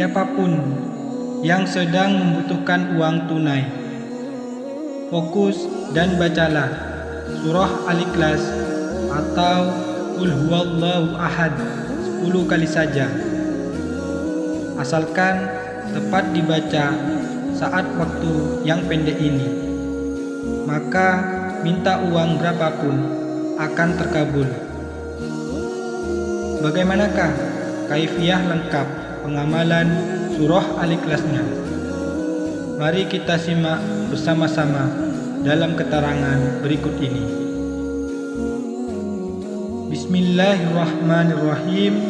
Siapapun yang sedang membutuhkan uang tunai, fokus dan bacalah surah Al-Ikhlas atau Qul Huwallahu Ahad 10 kali saja. Asalkan tepat dibaca saat waktu yang pendek ini, maka minta uang berapapun akan terkabul. Bagaimanakah kaifiah lengkap pengamalan surah Al-Ikhlasnya? Mari kita simak bersama-sama dalam keterangan berikut ini. Bismillahirrahmanirrahim.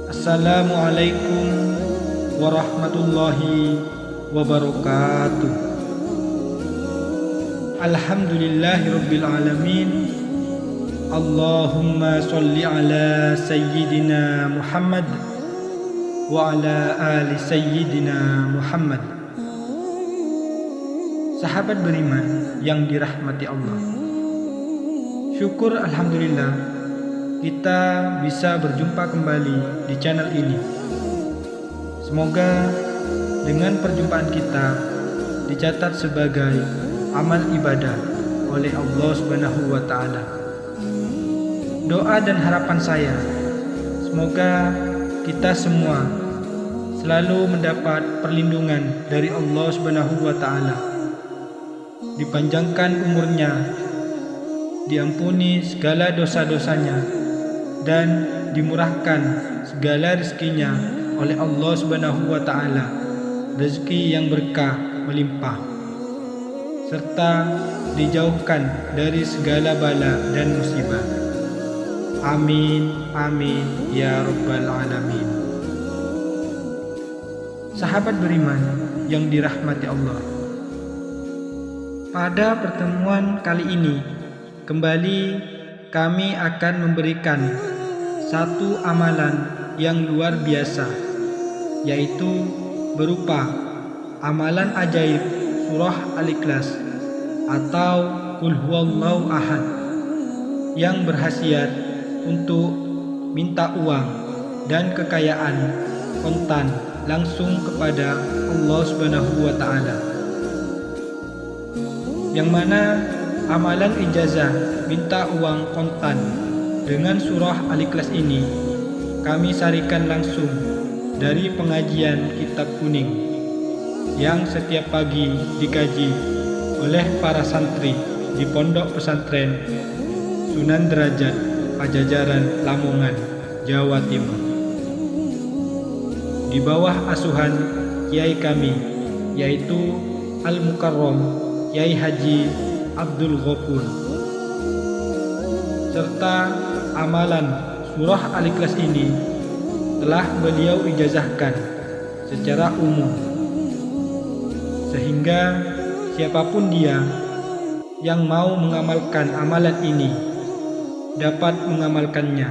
Assalamualaikum warahmatullahi wabarakatuh. Alhamdulillahirabbil alamin. Allahumma sholli ala sayyidina Muhammad wa ala ali sayyidina Muhammad. Sahabat beriman yang dirahmati Allah, syukur alhamdulillah kita bisa berjumpa kembali di channel ini. Semoga dengan perjumpaan kita dicatat sebagai amal ibadah oleh Allah Subhanahu wa taala. Doa dan harapan saya, semoga kita semua selalu mendapat perlindungan dari Allah Subhanahu wa taala. Dipanjangkan umurnya, diampuni segala dosa-dosanya, dan dimurahkan segala rezekinya oleh Allah Subhanahu wa taala, rezeki yang berkah melimpah, serta dijauhkan dari segala bala dan musibah. Amin, amin, ya rabbal alamin. Sahabat beriman yang dirahmati Allah, pada pertemuan kali ini kembali kami akan memberikan satu amalan yang luar biasa, yaitu berupa amalan ajaib surah Al-Ikhlas atau Qul Huwallahu Ahad yang berkhasiat untuk minta uang dan kekayaan kontan langsung kepada Allah Subhanahu wa taala. Yang mana amalan ijazah minta uang kontan dengan surah Al-Ikhlas ini kami sarikan langsung dari pengajian kitab kuning yang setiap pagi dikaji oleh para santri di Pondok Pesantren Sunan Derajat Pajajaran, Lamongan, Jawa Timur, di bawah asuhan kiai kami, yaitu Al-Mukarram Kiai Haji Abdul Ghafur. Serta amalan surah Al-Ikhlas ini telah beliau ijazahkan secara umum, sehingga siapapun dia yang mau mengamalkan amalan ini dapat mengamalkannya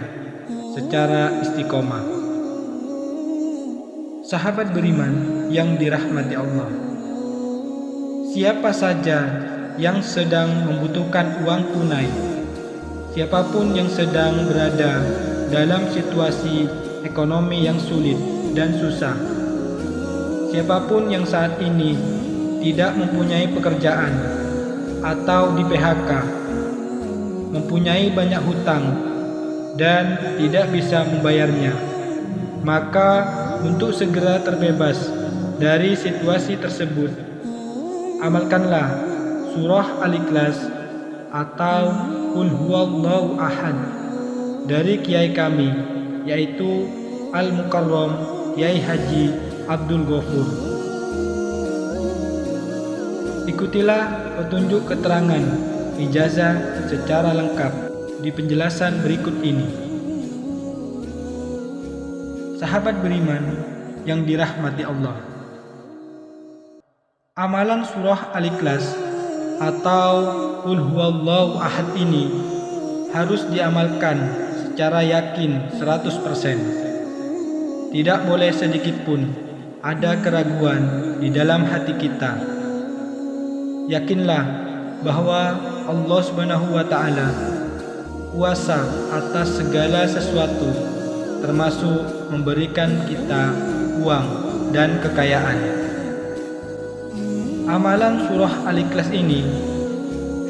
secara istiqomah. Sahabat beriman yang dirahmati Allah, siapa saja yang sedang membutuhkan uang tunai, siapapun yang sedang berada dalam situasi ekonomi yang sulit dan susah, siapapun yang saat ini tidak mempunyai pekerjaan atau di PHK, mempunyai banyak hutang dan tidak bisa membayarnya, maka untuk segera terbebas dari situasi tersebut, amalkanlah surah Al-Ikhlas atau Qul Huwallahu Ahad dari kiai kami, yaitu Al-Mukarram Kiai Haji Abdul Ghafur. Ikutilah petunjuk keterangan ijazah secara lengkap di penjelasan berikut ini. Sahabat beriman yang dirahmati Allah, amalan surah Al-Ikhlas atau Qul Huwallahu Ahad ini harus diamalkan secara yakin 100%. Tidak boleh sedikit pun ada keraguan di dalam hati kita. Yakinlah bahwa Allah Subhanahu wa taala kuasa atas segala sesuatu, termasuk memberikan kita uang, dan kekayaan. Amalan surah Al-Ikhlas ini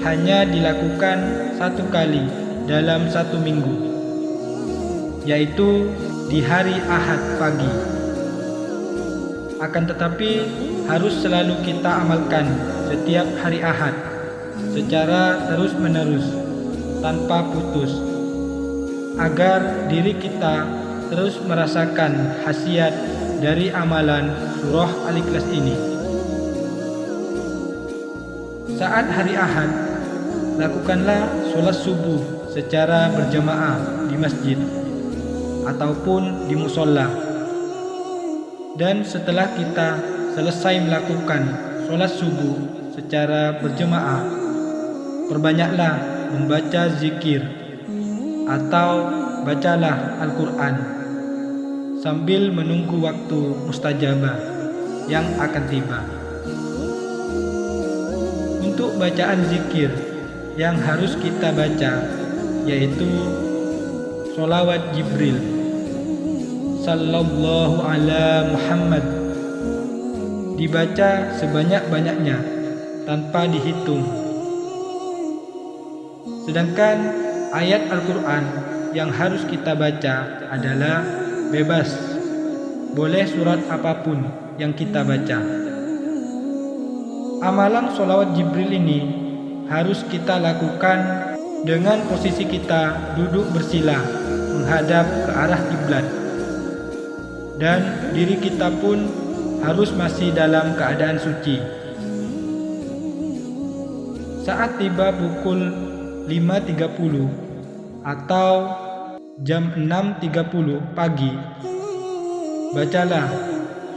hanya dilakukan 1 kali dalam 1 minggu, yaitu di hari Ahad pagi. Akan tetapi harus selalu kita amalkan setiap hari Ahad secara terus-menerus tanpa putus, agar diri kita terus merasakan khasiat dari amalan surah Al-Ikhlas ini. Saat hari Ahad, lakukanlah sholat subuh secara berjamaah di masjid ataupun di musola. Dan setelah kita selesai melakukan sholat subuh secara berjamaah, perbanyaklah membaca zikir atau bacalah Al-Quran sambil menunggu waktu mustajabah yang akan tiba. Untuk bacaan zikir yang harus kita baca yaitu sholawat Jibril Sallallahu ala Muhammad, dibaca sebanyak-banyaknya tanpa dihitung. Sedangkan ayat Al-Quran yang harus kita baca adalah bebas, boleh surat apapun yang kita baca. Amalan sholawat Jibril ini harus kita lakukan dengan posisi kita duduk bersila menghadap ke arah kiblat, dan diri kita pun harus masih dalam keadaan suci. Saat tiba pukul 5.30 atau jam 6.30 pagi, bacalah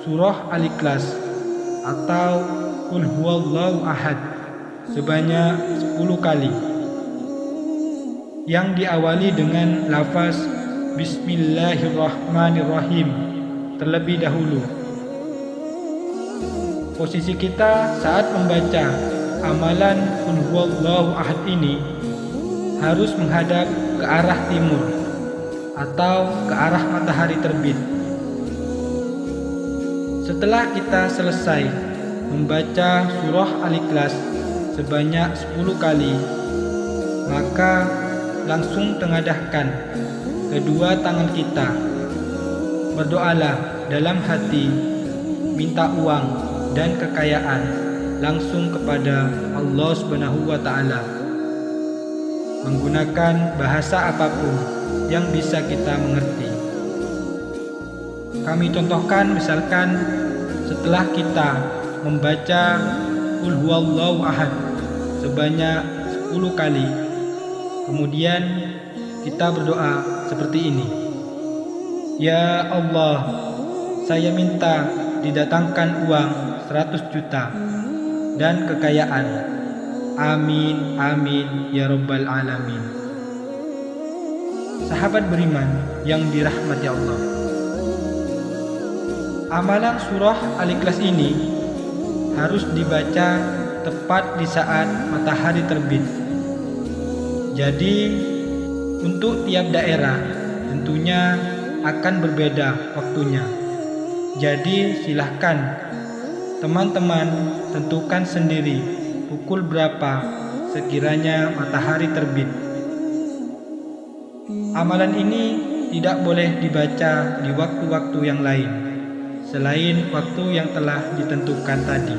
surah Al-Ikhlas atau Qul huwallahu ahad sebanyak 10 kali, yang diawali dengan lafaz Bismillahirrahmanirrahim terlebih dahulu. Posisi kita saat membaca amalan Qul huwallahu ahad ini harus menghadap ke arah timur atau ke arah matahari terbit. Setelah kita selesai membaca surah Al-Ikhlas sebanyak 10 kali, maka langsung tengadahkan kedua tangan kita, berdoalah dalam hati, minta uang dan kekayaan langsung kepada Allah Subhanahu wa Ta'ala, menggunakan bahasa apapun yang bisa kita mengerti. Kami contohkan, misalkan setelah kita membaca Qul huwallahu ahad sebanyak 10 kali, kemudian kita berdoa seperti ini: Ya Allah, saya minta didatangkan uang 100 juta dan kekayaan. Amin, amin, ya Rabbal Alamin. Sahabat beriman yang dirahmati Allah, amalan surah Al-Ikhlas ini harus dibaca tepat di saat matahari terbit. Jadi untuk tiap daerah tentunya akan berbeda waktunya. Jadi silahkan teman-teman tentukan sendiri pukul berapa sekiranya matahari terbit. Amalan ini tidak boleh dibaca di waktu-waktu yang lain selain waktu yang telah ditentukan tadi,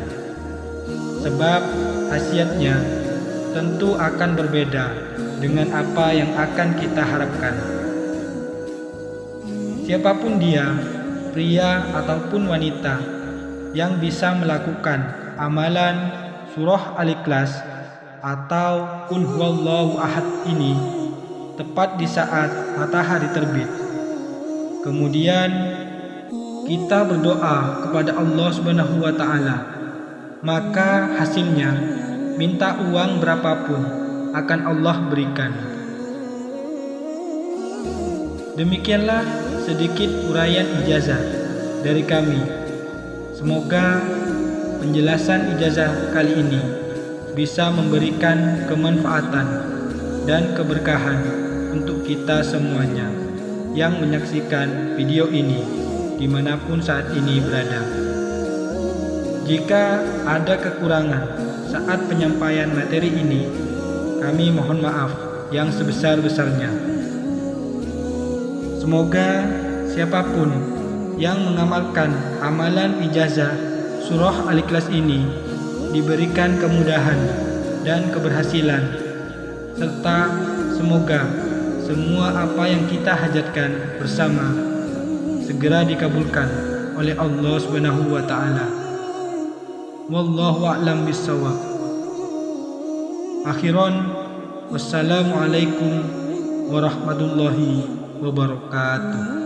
sebab khasiatnya tentu akan berbeda dengan apa yang akan kita harapkan. Siapapun dia, pria ataupun wanita, yang bisa melakukan amalan surah Al-Ikhlas atau Qul huwallahu ahad ini tepat di saat matahari terbit, kemudian kita berdoa kepada Allah Subhanahu wa Ta'ala, maka hasilnya minta uang berapapun akan Allah berikan. Demikianlah sedikit uraian ijazah dari kami. Semoga penjelasan ijazah kali ini bisa memberikan kemanfaatan dan keberkahan untuk kita semuanya yang menyaksikan video ini dimanapun saat ini berada. Jika ada kekurangan saat penyampaian materi ini, kami mohon maaf yang sebesar-besarnya. Semoga siapapun yang mengamalkan amalan ijazah surah Al-Ikhlas ini diberikan kemudahan dan keberhasilan, serta semoga semua apa yang kita hajatkan bersama segera dikabulkan oleh Allah Subhanahu wa taala. Wallahu a'lam bissawab. Akhiran, wassalamualaikum warahmatullahi wabarakatuh.